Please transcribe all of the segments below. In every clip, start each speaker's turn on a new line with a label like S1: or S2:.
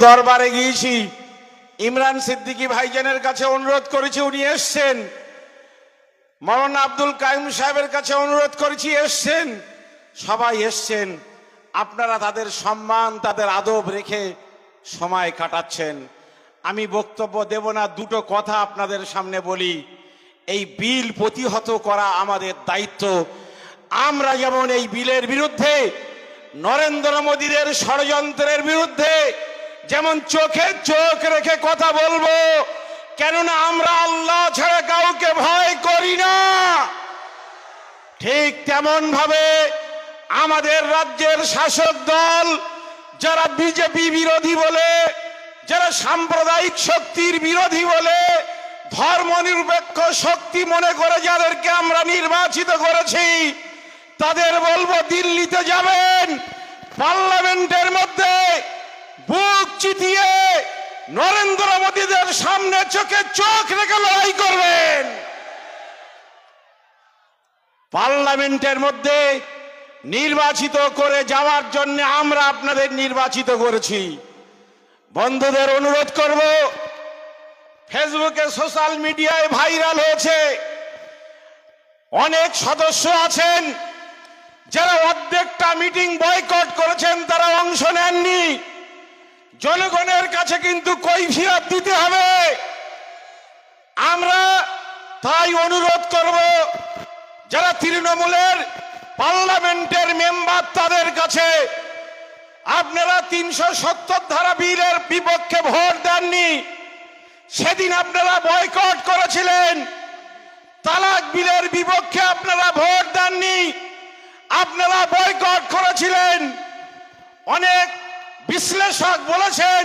S1: দরবারে গিয়েছি, ইমরান সিদ্দিকী ভাইজানের কাছে অনুরোধ করেছি, উনি এসছেন। মৌলানা আব্দুল কাইম সাহেবের কাছে অনুরোধ করেছি, এসছেন। সবাই এসছেন। আপনারা তাদের সম্মান, তাদের আদব রেখে সময় কাটাচ্ছেন। আমি বক্তব্য দেব না, দুটো কথা আপনাদের সামনে বলি। এই বিল প্রতিহত করা আমাদের দায়িত্ব। আমরা যেমন এই বিলের বিরুদ্ধে, নরেন্দ্র মোদীদের ষড়যন্ত্রের বিরুদ্ধে যেমন চোখে চোখ রেখে কথা বলবো, কেননা আমরা আল্লাহ ছাড়া কাউকে ভয় করি না, ঠিক তেমন ভাবে আমাদের রাজ্যের শাসক দল যারা বিজেপি বিরোধী বলে, যারা সাম্প্রদায়িক শক্তির বিরোধী বলে, ধর্মনিরপেক্ষ শক্তি মনে করে যাদেরকে আমরা নির্বাচিত করেছি, তাদের বলবো দিল্লিতে যাবেন, পার্লামেন্টের মধ্যে বুক চিতিয়ে নরেন্দ্র মোদীদের সামনে চোখে চোখ রেখে লড়াই করবেন। পার্লামেন্টের মধ্যে নির্বাচিত করে যাওয়ার জন্য আমরা আপনাদের নির্বাচিত করেছি। বন্ধুদের অনুরোধ করব, ফেসবুকে, সোশ্যাল মিডিয়ায় ভাইরাল হয়েছে, অনেক সদস্য আছেন যারা অর্ধেকটা মিটিং বয়কট করেছেন, তারা অংশ নেননি। জনগণের কাছে কিন্তু কৈফিয়ত দিতে হবে। আমরা তাই অনুরোধ করব, যারা তৃণমূলের পার্লামেন্টের মেম্বার, তাদের কাছে আপনারা ৩৭০ ধারা বিলের বিপক্ষে ভোট দেননি, সেদিন আপনারা বয়কট করেছিলেন। তালাক বিলের বিপক্ষে আপনারা ভোট দেননি, আপনারা বয়কট করেছিলেন। অনেক বিশ্লেষক বলেছেন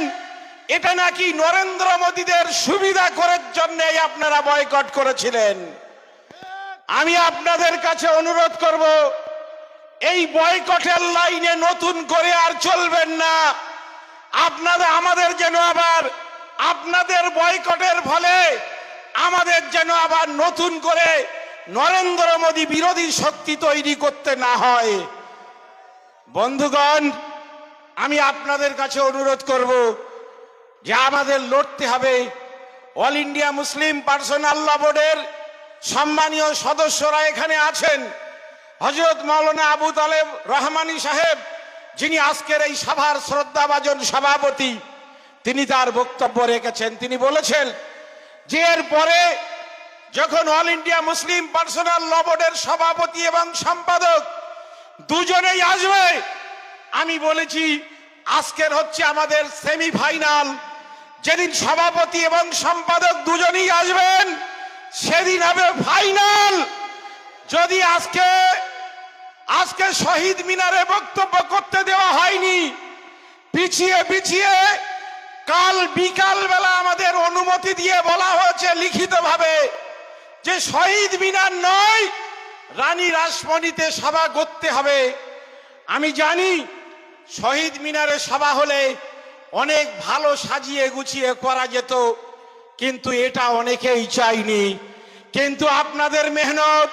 S1: এটা নাকি নরেন্দ্র মোদীদের সুবিধা করার জন্য আপনারা বয়কট করেছিলেন। আমি আপনাদের কাছে অনুরোধ করব, এই বয়কটের লাইনে নতুন করে আর চলবেন না। আমাদের যেন আবার আপনাদের বয়কটের ফলে আমাদের যেন আবার নতুন করে নরেন্দ্র মোদী বিরোধী শক্তি তৈরি করতে না হয়। বন্ধুগণ, আমি আপনাদের কাছে অনুরোধ করব যে আমাদের লড়তে হবে। অল ইন্ডিয়া মুসলিম পার্সোনাল ল বোর্ডের সম্মানীয় সদস্যরা এখানে আছেন। হযরত মাওলানা আবু তালেব রহমানী সাহেব, যিনি আজকের এই সভার শ্রদ্ধাভাজন সভাপতি, তিনি তার বক্তব্য রেখেছেন। তিনি বলেছেন যে এর পরে যখন অল ইন্ডিয়া মুসলিম পার্সোনাল ল বোর্ডের সভাপতি এবং সম্পাদক দুজনেই আসবে, আমি বলেছি আজকের হচ্ছে আমাদের সেমিফাইনাল। যেদিন সভাপতি এবং সম্পাদক দুজনেই আসবেন, সেদিন হবে ফাইনাল। যদি আজকে শহীদ মিনারে বক্তব্য করতে দেওয়া হয়নি, পিছিয়ে কাল বিকাল বেলা আমাদের অনুমতি দিয়ে বলা হয়েছে লিখিতভাবে যে শহীদ মিনার নয়, রানী রাসমণিতে সভা করতে হবে। আমি জানি শহীদ মিনারে সভা হলে অনেক ভালো সাজিয়ে গুছিয়ে করা যেত, কিন্তু এটা অনেকেই চাইনি। কিন্তু আপনাদের মেহনত,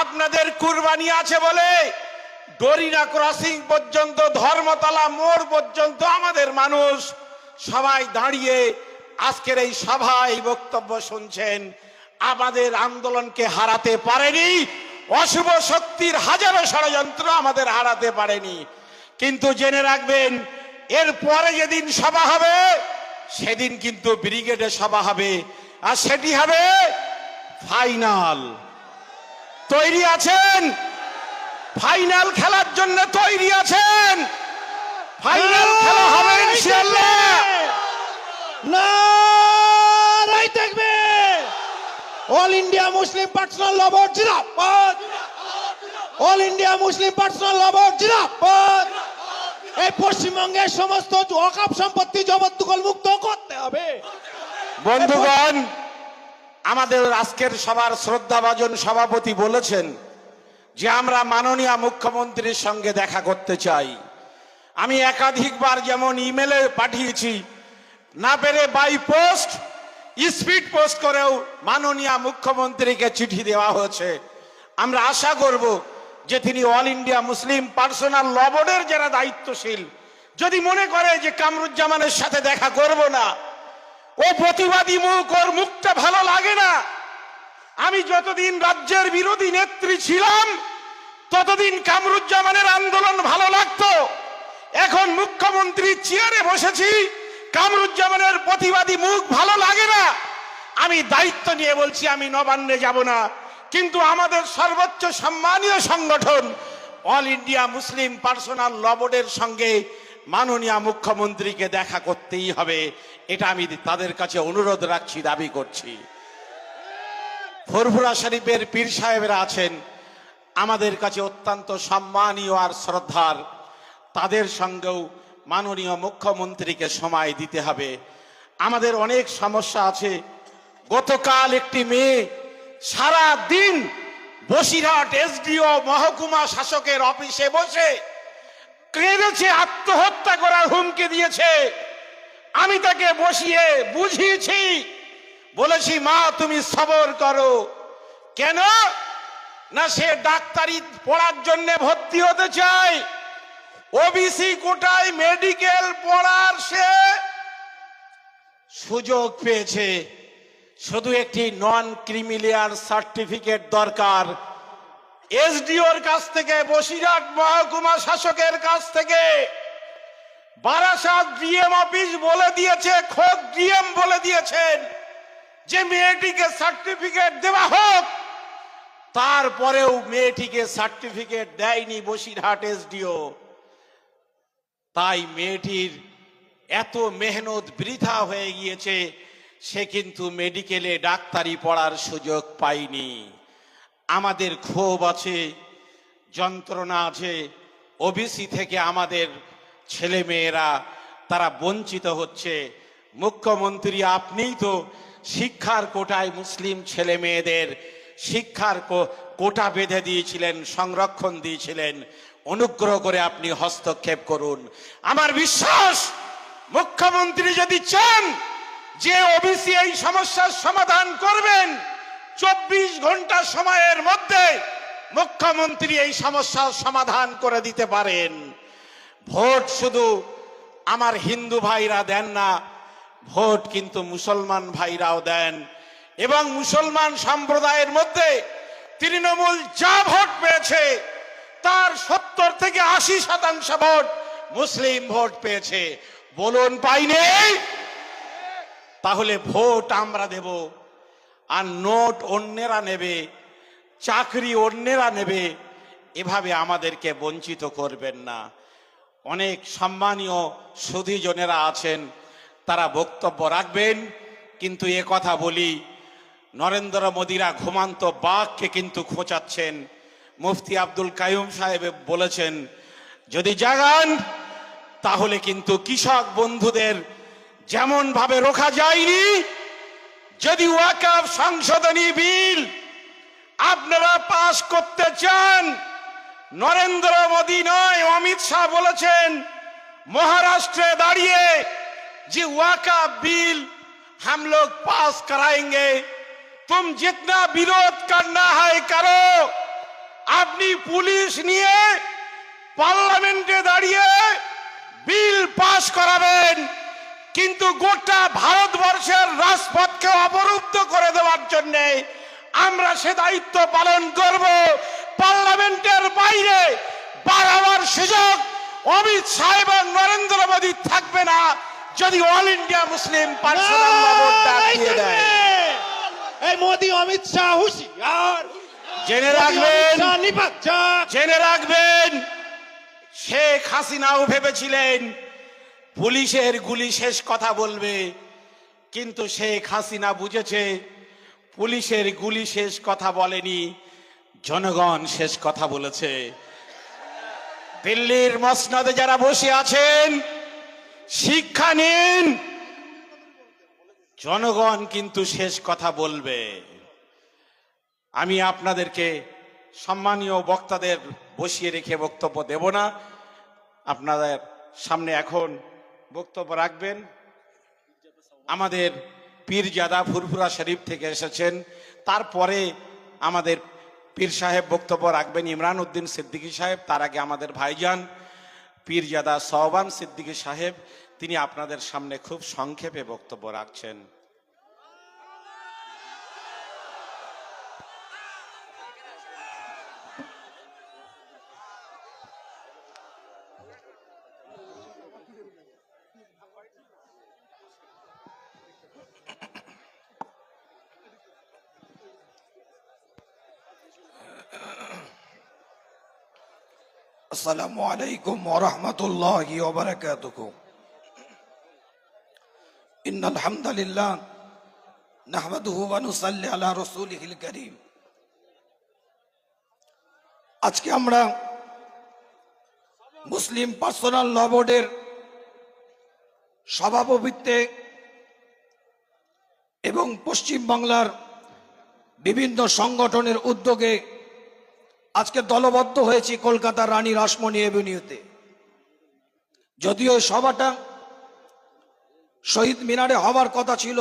S1: আপনাদের কুরবানি আছে বলে ডরিনা ক্রসিং পর্যন্ত, ধর্মতলা মোড় পর্যন্ত আমাদের মানুষ সবাই দাঁড়িয়ে আজকের এই সভায় বক্তব্য শুনছেন। আমাদের আন্দোলনকে হারাতে পারেনি, অশুভ শক্তির হাজারো ষড়যন্ত্র আমাদের হারাতে পারেনি। কিন্তু জেনে রাখবেন, এর পরে যেদিন সভা হবে সেদিন কিন্তু ব্রিগেডে সভা হবে, আর সেটি হবে ফাইনাল। তৈরি আছেন? ফাইনাল খেলার জন্য তৈরি আছেন? ফাইনাল খেলা হবে ইনশাআল্লাহ।
S2: নারায়ে তাকবীর। অল ইন্ডিয়া মুসলিম পার্সোনাল ল বোর্ড জিন্দাবাদ। অল ইন্ডিয়া মুসলিম পার্সোনাল ল বোর্ড জিন্দাবাদ। এই পশ্চিমবঙ্গের সমস্ত ওয়াকফ সম্পত্তি জবরদখল মুক্ত করতে হবে।
S1: বন্ধুগণ, আমাদের আজকের সভার শ্রদ্ধাভাজন সভাপতি বলেছেন যে আমরা মাননীয় মুখ্যমন্ত্রীর সঙ্গে দেখা করতে চাই। আমি একাধিকবার যেমন ইমেলে পাঠিয়েছি, না পেরে বাই পোস্ট, স্পিড পোস্ট করেও মাননীয় মুখ্যমন্ত্রীকে চিঠি দেওয়া হয়েছে। আমরা আশা করব যে তিনি অল ইন্ডিয়া মুসলিম পার্সোনাল ল বোর্ডের যারা দায়িত্বশীল যদি মনে করে যে কামরুজ্জামানের সাথে দেখা করব না, ও প্রতিবাদী মুখ, ওর মুখটা ভালো লাগে না। আমি যতদিন রাজ্যের বিরোধী নেত্রী ছিলাম ততদিন কামরুজ্জামানের আন্দোলন ভালো লাগতো। এখন মুখ্যমন্ত্রীর চেয়ারে বসেছি, কামরুজ্জামানের প্রতিবাদী মুখ ভালো লাগে না। আমি দায়িত্ব নিয়ে বলছি, আমি নবান্নে যাব না, কিন্তু আমাদের সর্বোচ্চ সম্মানীয় সংগঠন অল ইন্ডিয়া মুসলিম পার্সোনাল ল বোর্ডের সঙ্গে মাননীয় মুখ্যমন্ত্রীকে দেখা করতেই হবে। এটা আমি তাদের কাছে অনুরোধ রাখছি, দাবি করছি। ফুরফুরা শরীফের পীর সাহেবরা আছেন আমাদের কাছে অত্যন্ত সম্মানীয় আর শ্রদ্ধার, তাদের সঙ্গেও মাননীয় মুখ্যমন্ত্রীকে সময় দিতে হবে। আমাদের অনেক সমস্যা আছে। গতকাল একটি মেয়ে সারা দিন বসিরহাট এসডিও মহকুমা শাসকের অফিসে বসে কেঁদেছে, আত্মহত্যা করার হুমকি দিয়েছে। আমি তাকে বসিয়ে বুঝিয়েছি, বলেছি মা তুমি সবর করো। কেন না, সে ডাক্তারি পড়ার জন্য ভর্তি হতে চায়, ওবিসি কোটায় মেডিকেল পড়ার সে সুযোগ পেয়েছে। শুধু একটি নন ক্রিমিলিয়ার সার্টিফিকেট দরকার। এসডিওর কাছ থেকে, বসিরহাট মহকুমা শাসকের কাছ থেকে, বারাসাত ডিএম অফিস বলে দিয়েছে, খোদ ডিএম বলে দিয়েছেন যে মেয়েটিকে সার্টিফিকেট দেওয়া হোক। তারপরেও মেয়েটিকে সার্টিফিকেট দেয়নি বসিরহাট এসডিও। তাই মেয়েটির এত মেহনত বৃথা হয়ে গিয়েছে, সে কিন্তু মেডিকেলে ডাক্তারি পড়ার সুযোগ পায়নি। আমাদের ক্ষোভ আছে, যন্ত্রণা আছে। ওবিসি থেকে আমাদের ছেলে মেয়েরা তারা বঞ্চিত হচ্ছে। মুখ্যমন্ত্রী আপনিই তো শিক্ষার কোটায় মুসলিম ছেলে মেয়েদের শিক্ষার কোটা বেঁধে দিয়েছিলেন, সংরক্ষণ দিয়েছিলেন। অনুগ্রহ করে আপনি হস্তক্ষেপ করুন। আমার বিশ্বাস মুখ্যমন্ত্রী যদি চান যে ওবিসি এই সমস্যার সমাধান করবেন, 24 ঘন্টা সময়ের মধ্যে মুখ্যমন্ত্রী এই সমস্যার সমাধান করে দিতে পারেন। ভোট শুধু আমার হিন্দু ভাইরা দেন না, ভোট কিন্তু মুসলমান ভাইরাও দেন। এবং মুসলমান সম্প্রদায়ের মধ্যে তৃণমূল যা ভোট পেয়েছে তার 70 থেকে 80% ভোট মুসলিম ভোট পেয়েছে। বলুন পাইনি? তাহলে ভোট আমরা দেব, আর নোট অন্যেরা নেবে, চাকরি অন্যেরা নেবে। এভাবে আমাদেরকে বঞ্চিত করবেন না। অনেক সম্মানীয় সুধীজনেরা আছেন, তারা বক্তব্য রাখবেন। কিন্তু এ কথা বলি, নরেন্দ্র মোদীরা ঘুমান্ত বাঘকে কিন্তু খোঁচাচ্ছেন। মুফতি আব্দুল কাইয়ুম সাহেব বলেছেন, যদি জাগান তাহলে কিন্তু কৃষক বন্ধুদের যেমন ভাবে রোখা যায়নি, যদি ওয়াকফ সংশোধনী বিল আপনারা পাশ করতে চান, নরেন্দ্র মোদী নয় অমিত শাহ বলেছেন महाराष्ट्र दाड़िए जी वाका बिल हम लोग पास कराएंगे, तुम जितना विरोध करना है करो। अपनी पुलिस নিয়ে পার্লামেন্টে দাঁড়িয়ে বিল পাস করাবেন, কিন্তু গোটা ভারতবর্ষের রাজপথকে অবরুদ্ধ করে দেওয়ার জন্য আমরা সে দায়িত্ব পালন করব। পার্লামেন্টের বাইরে বাড়াবার সুযোগ অমিত শাহ এবং নরেন্দ্র মোদী থাকবে না যদি অল ইন্ডিয়া মুসলিম পার্সোনাল ল বোর্ড ডাক দিয়ে দেয়।
S2: এই মোদী অমিত শাহ হুঁশিয়ার,
S1: জেনে রাখবেন,
S2: নিপাত
S1: জেনে রাখবেন, শেখ হাসিনাও ভেবেছিলেন পুলিশের গুলি শেষ কথা বলবে, কিন্তু শেখ হাসিনা বুঝেছে পুলিশের গুলি শেষ কথা বলেনি, জনগণ শেষ কথা বলেছে। দিল্লির মসনদে যারা বসে আছেন শিক্ষা নিন, জনগণ কিন্তু শেষ কথা বলবে। আমি আপনাদেরকে সম্মানীয় বক্তাদের বসিয়ে রেখে বক্তব্য দেব না। আপনাদের সামনে এখন বক্তব্য রাখবেন আমাদের পীরজাদা ফুরফুরা শরীফ থেকে এসেছেন। তারপরে আমাদের পীর সাহেব বক্তব্য রাখবেন ইমরান উদ্দিন সিদ্দিকী সাহেব। তার আগে আমাদের ভাইজান পীরজাদা সওবান সিদ্দিকী সাহেব, তিনি আপনাদের সামনে খুব সংক্ষেপে বক্তব্য রাখছেন।
S3: আসসালামু আলাইকুম ওয়া রাহমাতুল্লাহি ওয়া বারাকাতুহু। ইন্নাল হামদালিল্লাহ নাহমাদুহু ওয়া নুসাল্লি আলা রাসূলিহিল কারীম। আজকে আমরা মুসলিম পার্সোনাল ল বোর্ডের সভাপতিত্বে এবং পশ্চিম বাংলার বিভিন্ন সংগঠনের উদ্যোগে আজকে দলবদ্ধ হয়েছি কলকাতার রানী রাসমণি এভিনিউতে। যদিও সভাটা শহীদ মিনারে হওয়ার কথা ছিল,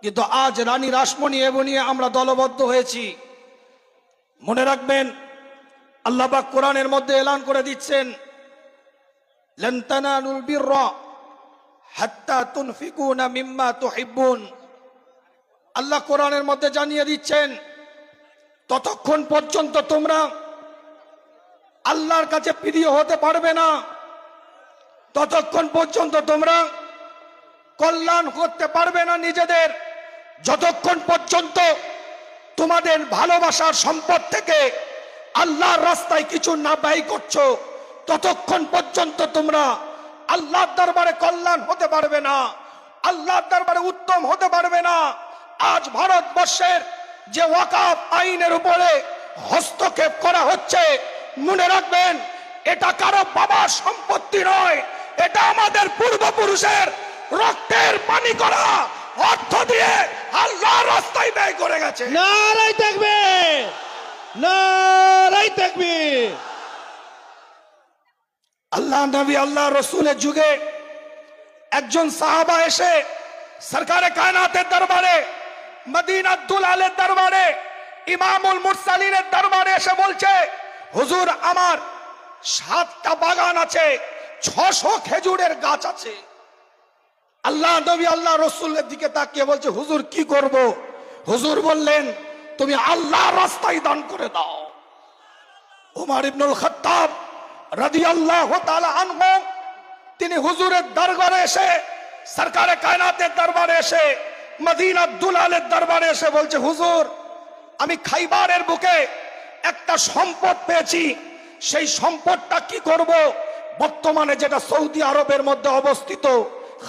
S3: কিন্তু আজ রানী রাসমণি এভিনিউ আমরা দলবদ্ধ হয়েছি। মনে রাখবেন, আল্লাহ পাক কোরআনের মধ্যে এলান করে দিচ্ছেন, লান তানালুল বিররা হাত্তা তুনফিকুনা মিম্মা তুহিব্বুন। আল্লাহ কোরআনের মধ্যে জানিয়ে দিচ্ছেন, ততক্ষণ পর্যন্ত তোমরা আল্লাহর কাছে প্রিয় হতে পারবে না, ততক্ষণ পর্যন্ত তোমরা কল্যাণ করতে পারবে না নিজেদের, যতক্ষণ পর্যন্ত তোমাদের ভালোবাসার সম্পদ থেকে আল্লাহর রাস্তায় কিছু না ব্যয় করছো, ততক্ষণ পর্যন্ত তোমরা আল্লাহর দরবারে কল্যাণ হতে পারবে না, আল্লাহর দরবারে উত্তম হতে পারবে না। আজ ভারতবর্ষের যে ওয়াকফ আইনের উপরে হস্তক্ষেপ করা হচ্ছে, মনে রাখবেন, এটা কারো বাবার সম্পত্তি নয়, এটা আমাদের পূর্বপুরুষের রক্তের পানি করা অর্থ দিয়ে আল্লাহর রাস্তায় ব্যয় করে গেছে।
S2: নারায়ে তাকবীর, নারায়ে তাকবীর।
S3: আল্লাহ নবী আল্লাহ রসুলের যুগে একজন সাহাবা এসে সরকারে কায়নাতের দরবারে, মদিনাতুল দুলালের দরবারে, ইমামুল মুরসালিনের দরবারে এসে বলছে, হুজুর আমার 7টা বাগান আছে, 600 খেজুরের গাছ আছে। আল্লাহ নবী আল্লাহ রসুলের দিকে তাকিয়ে বলছে, হুজুর কি করব? হুজুর বললেন, তুমি আল্লাহর রাস্তায় দান করে দাও। ওমর ইবনুল খাত্তাব রাদিয়াল্লাহু তাআলা আনহু, তিনি হুজুরের দরবারে এসে, সরকারে কায়নাতের দরবারে এসে, মদিনাতুল দুলালের দরবারে এসে বলছে, হুজুর আমি খাইবারের বুকে একটা সম্পদ পেয়েছি, সেই সম্পদটা কি করব? বর্তমানে যেটা সৌদি আরবের মধ্যে অবস্থিত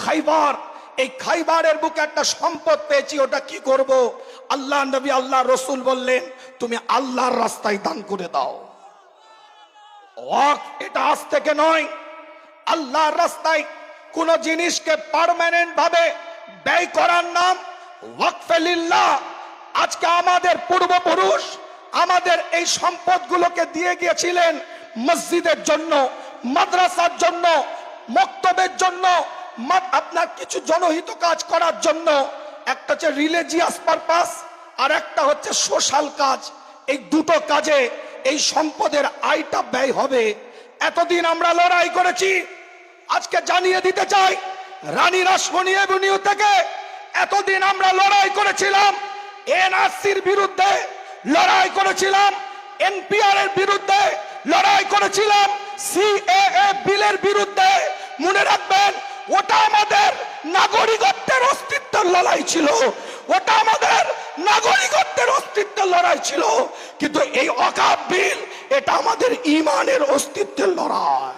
S3: খাইবার, এই খাইবারের বুকে একটা সম্পদ পেয়েছি, ওটা কি করব? আল্লাহ নবী আল্লাহ রসুল বললেন, তুমি আল্লাহর রাস্তায় দান করে দাও। ওয়াকফ এটা আজ থেকে নয়, আল্লাহর রাস্তায় কোন জিনিসকে পার্মানেন্ট ভাবে ব্যয় করার নাম ওয়াকফে লিল্লাহ। আজকে আমাদের পূর্বপুরুষ আমাদের এই সম্পদগুলোকে দিয়ে গিয়েছিলেন মসজিদের জন্য, মাদ্রাসার জন্য, মক্তবের জন্য, আপনার কিছু জনহিত কাজ করার জন্য। একটা হচ্ছে রিলিজিয়াস পারপাস, আর একটা হচ্ছে সোশ্যাল কাজ। এই দুটো কাজে এই সম্পদের আয়টা ব্যয় হবে। এতদিন আমরা লড়াই করেছি, আজকে জানিয়ে দিতে চাই, রানী রাসমণি এভিনিউ থেকে এতদিন আমরা লড়াই করেছিলাম এনআরসির বিরুদ্ধে, লড়াই করেছিলাম এনপিআর এর বিরুদ্ধে, লড়াই করেছিলাম সিএএ বিলের বিরুদ্ধে। মনে রাখবেন, ওটা আমাদের নাগরিকত্বের অস্তিত্বের লড়াই ছিল, ওটা আমাদের নাগরিকত্বের অস্তিত্বের লড়াই ছিল। কিন্তু এই ওয়াকফ বিল, এটা আমাদের ঈমানের অস্তিত্বের লড়াই।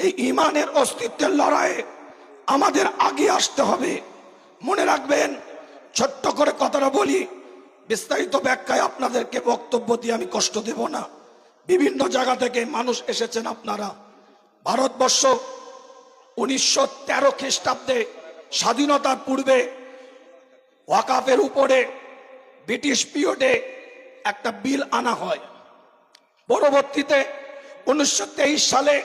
S3: এই ঈমানের অস্তিত্বের লড়াইয়ে আমাদের আগে আসতে হবে। মনে রাখবেন, ছোট্ট করে কথাটা বলি, বিস্তারিত ব্যাখ্যায় আপনাদেরকে বক্তব্য দিয়ে আমি কষ্ট দেব না। বিভিন্ন জায়গা থেকে মানুষ এসেছেন আপনারা। ভারতবর্ষ 1913 খ্রিস্টাব্দে স্বাধীনতার পূর্বে ওয়াকফের উপরে ব্রিটিশ পিরিয়ডে একটা বিল আনা হয়। পরবর্তীতে 1923 সালে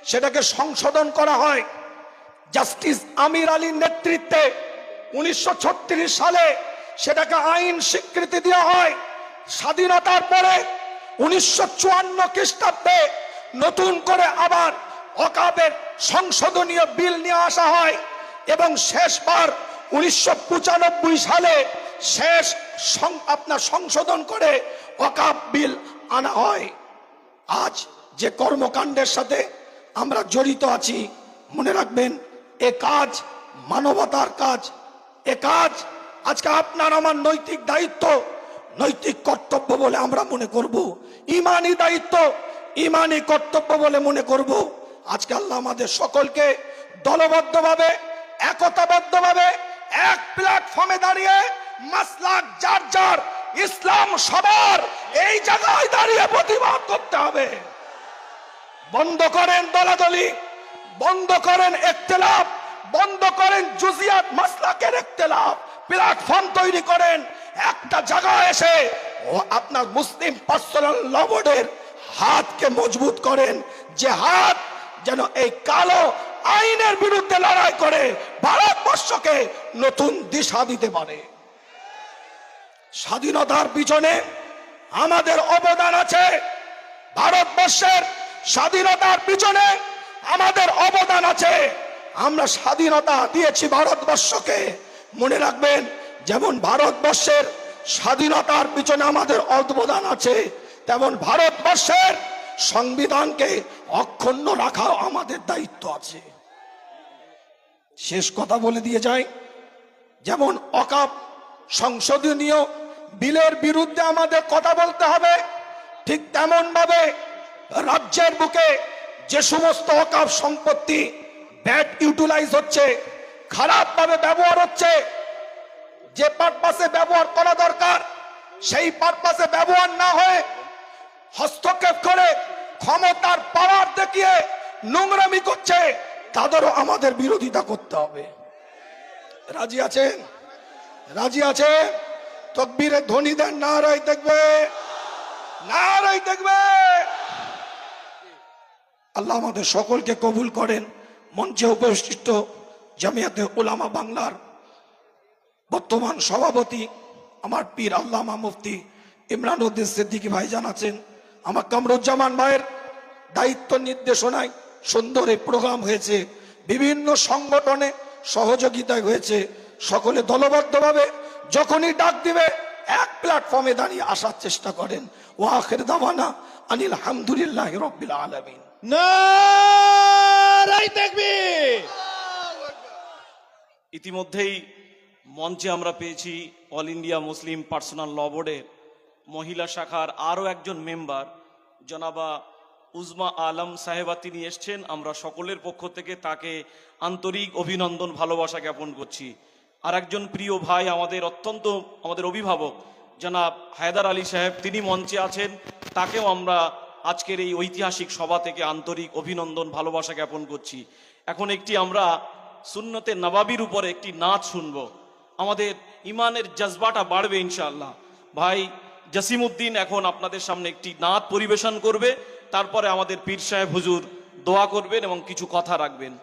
S3: সেটাকে সংশোধন করা হয়। জাস্টিস আমির আলীর নেতৃত্বে 1936 সালে সেটাকে আইন স্বীকৃতি দেওয়া হয়। স্বাধীনতার পরে 1954 খ্রিস্টাব্দে নতুন করে আবার ওয়াকফের সংশোধনীয় বিল নিয়ে আসা হয় এবং শেষবার 1995 সালে শেষ আপনার সংশোধন করে ওয়াকফ বিল আনা হয়। আজ যে কর্মকাণ্ডের সাথে আমরা জড়িত আছি, মনে রাখবেন এ কাজ মানবতার কাজ। এ কাজ আজকে আপনার আমার নৈতিক দায়িত্ব, নৈতিক কর্তব্য বলে আমরা মনে করব, ঈমানি দায়িত্ব, ঈমানি কর্তব্য বলে মনে করব। আজকে আল্লাহ আমাদের সকলকে দলবদ্ধভাবে, একতাবদ্ধভাবে এক প্ল্যাটফর্মে দাঁড়িয়ে মাসলাক যার যার, ইসলাম সবার, এই জায়গায় দাঁড়িয়ে প্রতিবাদ করতে হবে। বন্ধ করেন দলাদলি, বন্ধ করেন ইখতিলাফ, বন্ধ করেন জুজিয়াত মাসলাকের ইখতিলাফ। প্ল্যাটফর্ম তৈরি করেন, একটা জায়গায় এসে ও আপনার মুসলিম পার্সোনাল ল বোর্ডের হাতকে মজবুত করেন, যে হাত যেন এই কালো আইনের বিরুদ্ধে লড়াই করে ভারতবর্ষকে নতুন দিশা দিতে পারে। স্বাধীনতার পিছনে আমাদের অবদান আছে, ভারতবর্ষের স্বাধীনতার পিছনে আমাদের অবদান আছে। আমরা স্বাধীনতা দিয়েছি ভারতবর্ষকে, মনে রাখবেন যেমন ভারতবর্ষের স্বাধীনতার পিছনে আমাদের অবদান আছে, তেমন ভারতবর্ষের সংবিধানকে অক্ষুণ্ণ রাখাও আমাদের দায়িত্ব আছে। শেষ কথা বলে দিয়ে যাই, যেমন ওয়াকফ সংশোধনীয় বিলের বিরুদ্ধে আমাদের কথা বলতে হবে, ঠিক তেমন ভাবে রাজ্যের বুকে যে সমস্ত ওয়াকফ সম্পত্তি ব্যাড ইউটিলাইজ হচ্ছে, খারাপ ভাবে ব্যবহার হচ্ছে, যে পারপাসে ব্যবহার করা দরকার সেই পারপাসে ব্যবহার না হয়ে হস্তক্ষেপ করে ক্ষমতার পাওয়ার দেখিয়ে নোংরামি করছে, তাদেরও আমাদের বিরোধিতা করতে হবে। রাজি আছেন? রাজি আছে? তাকবীরের ধ্বনি দেন, নারায়ে তাকবীর, নারায়ে তাকবীর। আল্লাহ আমাদের সকলকে কবুল করেন। মঞ্চে উপস্থিত জামিয়াতে উলামা বাংলার বর্তমান সভাপতি আমার পীর আল্লামা মুফতি ইমরান উদ্দিন সিদ্দিকী ভাইজান আছেন, আমার কামরুজ্জামান ভাইয়ের দায়িত্ব নির্দেশনায় সুন্দর এই প্রোগ্রাম হয়েছে, বিভিন্ন সংগঠনে সহযোগিতায় হয়েছে। সকলে দলবদ্ধভাবে যখনই ডাক দিবে এক প্ল্যাটফর্মে দাঁড়িয়ে আসার চেষ্টা করেন। ওয়া আখির দাওয়ানা আনিল হামদুলিল্লাহি রাব্বিল আলামিন।
S2: নারায়ে তাকবীর।
S4: ইতিমধ্যেই মঞ্চে আমরা পেয়েছি অল ইন্ডিয়া মুসলিম পার্সোনাল ল বোর্ডের মহিলা শাখার আরও একজন মেম্বার জনাবা উজমা আলম সাহেবা, তিনি এসছেন। আমরা সকলের পক্ষ থেকে তাকে আন্তরিক অভিনন্দন, ভালোবাসা জ্ঞাপন করছি। আর একজন প্রিয় ভাই আমাদের অভিভাবক জনাব হায়দার আলী সাহেব, তিনি মঞ্চে আছেন, তাকেও আমরা আজকের এই ঐতিহাসিক সভা থেকে আন্তরিক অভিনন্দন, ভালোবাসা জ্ঞাপন করছি। এখন আমরা সুন্নতে নবাবির উপরে একটি নাচ শুনব, আমাদের ইমানের জজবাটা বাড়বে ইনশাআল্লাহ। ভাই জসিমউদ্দিন এখন আপনাদের সামনে একটি নাচ পরিবেশন করবে, তারপরে আমাদের পীর সাহেব হুজুর দোয়া করবেন এবং কিছু কথা রাখবেন।